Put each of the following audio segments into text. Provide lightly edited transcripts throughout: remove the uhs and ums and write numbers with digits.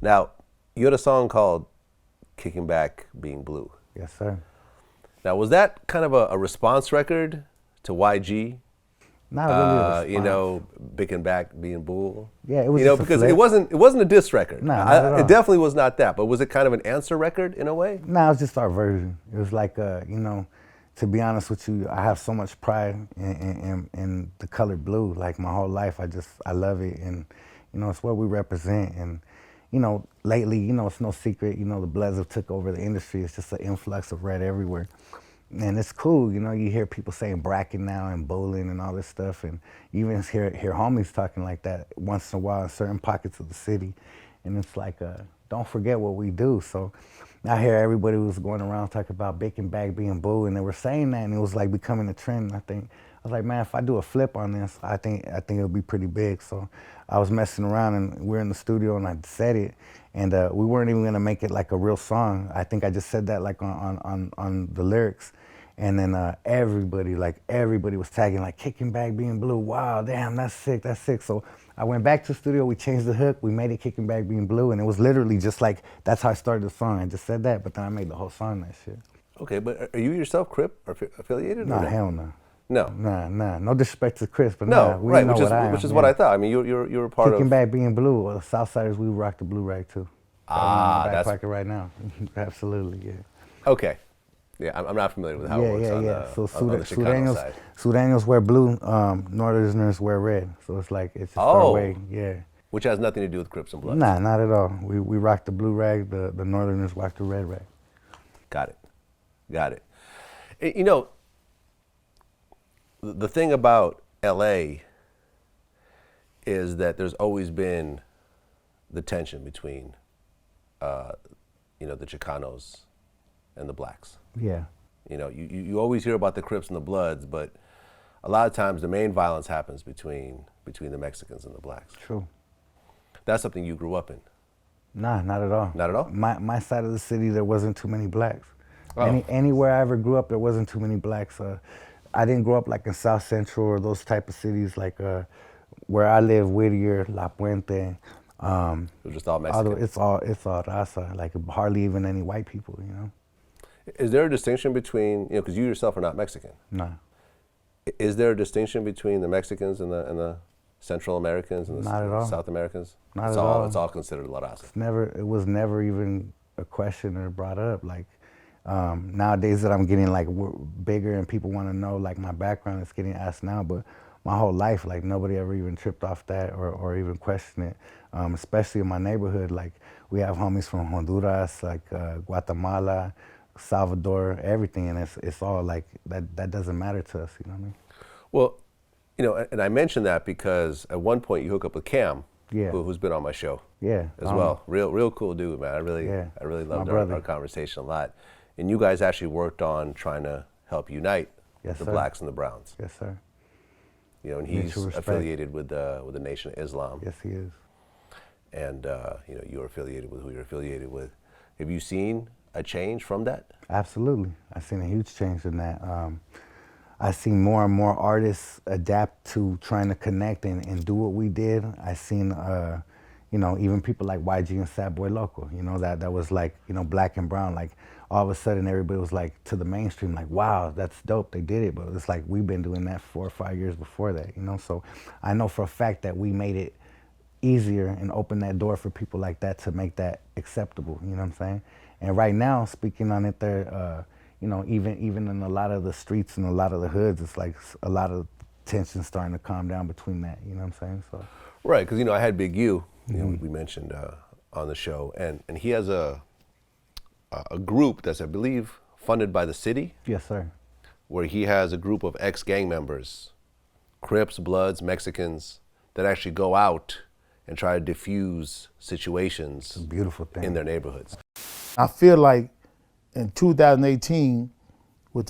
Now, you had a song called Kickin Back Being Blue. Yes, sir. Now, was that kind of a response record to YG? Not really a response. You know, Bicken Back Being Bool. Yeah, it was You know, just a because flip. it wasn't a diss record. Nah, not at all. It definitely was not that. But was it kind of an answer record in a way? No, it was just our version. It was like, you know, to be honest with you, I have so much pride in the color blue. Like my whole life, I love it, and you know, it's what we represent. And you know, lately, you know, it's no secret. You know, the Bloods have took over the industry. It's just an influx of red everywhere. And it's cool, you know, you hear people saying bracket now and bowling and all this stuff, and you even hear homies talking like that once in a while in certain pockets of the city. And it's like, don't forget what we do. So I hear everybody was going around talking about Bicken Back Being Blue, and they were saying that, and it was like becoming a trend. I was like, man, if I do a flip on this, I think it'll be pretty big. So I was messing around, and we're in the studio, and I said it, and we weren't even gonna make it like a real song. I think I just said that like on the lyrics. And then everybody was tagging like Kickin Back Being Blue. Wow, damn, that's sick, that's sick. So I went back to the studio, we changed the hook, we made it Kickin Back Being Blue, and it was literally just like, that's how I started the song. I just said that, but then I made the whole song that shit. Okay, but are you yourself Crip or affiliated? Nah, or no? hell no. No. Nah. No disrespect to Crips, but No, nah, we right, know which is what I am. which is what I thought. I mean, you were part Kickin of. Back Being Blue, Southsiders, we rock the blue rag too. Ah, Got one in my back that's pocket right now. Absolutely, yeah. okay. Yeah, I'm not familiar with how it works on the Chicano side. Sureños wear blue, Northerners wear red. So it's like, it's just Oh. our way, yeah. Which has nothing to do with Crips and Bloods. Nah, not at all. We rock the blue rag, the Northerners rock the red rag. Got it. You know, the thing about LA is that there's always been the tension between, you know, the Chicanos and the blacks. Yeah. You know, you always hear about the Crips and the Bloods, but a lot of times the main violence happens between the Mexicans and the blacks. True. That's something you grew up in. Nah, not at all. Not at all? My side of the city, there wasn't too many blacks. Oh. Anywhere I ever grew up, there wasn't too many blacks. I didn't grow up like in South Central or those type of cities, like where I live, Whittier, La Puente. It was just all Mexican. It's all raza, like hardly even any white people, you know? Is there a distinction between, you know, because you yourself are not Mexican. Nah. Is there a distinction between the Mexicans and the Central Americans and the Not at all. South Americans? Not at all. It's all considered La Raza. It was never even a question or brought up. Like nowadays that I'm getting like bigger and people want to know like my background, it's getting asked now. But my whole life, like nobody ever even tripped off that or even questioned it. Especially in my neighborhood, like we have homies from Honduras, like Guatemala, Salvador, everything, and it's all like that doesn't matter to us, you know what I mean? Well, you know, and I mentioned that because at one point you hook up with Cam, Yeah. who's been on my show, Yeah, as well. Real cool dude, man. I really loved our conversation a lot. And you guys actually worked on trying to help unite Yes, the sir. blacks and the browns. Yes, sir. You know, and he's Mutual respect. affiliated with the Nation of Islam. Yes, he is. And you know, you're affiliated with who you're affiliated with. Have you seen a change from that? Absolutely. I've seen a huge change in that. I've seen more and more artists adapt to trying to connect and do what we did. I've seen, you know, even people like YG and Sad Boy Loco, you know, that was like, you know, black and brown. Like all of a sudden everybody was like to the mainstream, like, wow, that's dope, they did it. But it's like we've been doing that 4 or 5 years before that, you know? So I know for a fact that we made it easier and opened that door for people like that to make that acceptable, you know what I'm saying? And right now, speaking on it there, you know, even in a lot of the streets and a lot of the hoods, it's like a lot of tension starting to calm down between that, you know what I'm saying? So. Right, because, you know, I had Big U, you know, we mentioned on the show, and he has a group that's, I believe, funded by the city. Yes, sir. Where he has a group of ex-gang members, Crips, Bloods, Mexicans, that actually go out and try to diffuse situations. It's a beautiful thing. In their neighborhoods. I feel like in 2018, with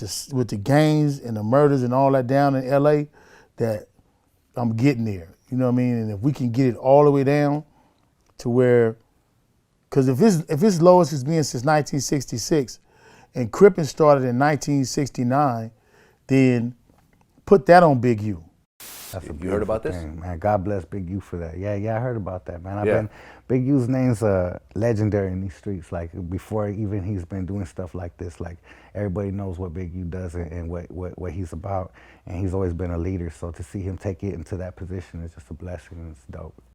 the gangs and the murders and all that down in LA, that I'm getting there. You know what I mean? And if we can get it all the way down to where, because if it's low as it's been since 1966, and Crippin started in 1969, then put that on Big U. That's a You heard about this? thing, man. God bless Big U for that. Yeah, I heard about that, man. Yeah. Big U's name's legendary in these streets. Like before even he's been doing stuff like this, like everybody knows what Big U does and what he's about, and he's always been a leader. So to see him take it into that position is just a blessing, and it's dope.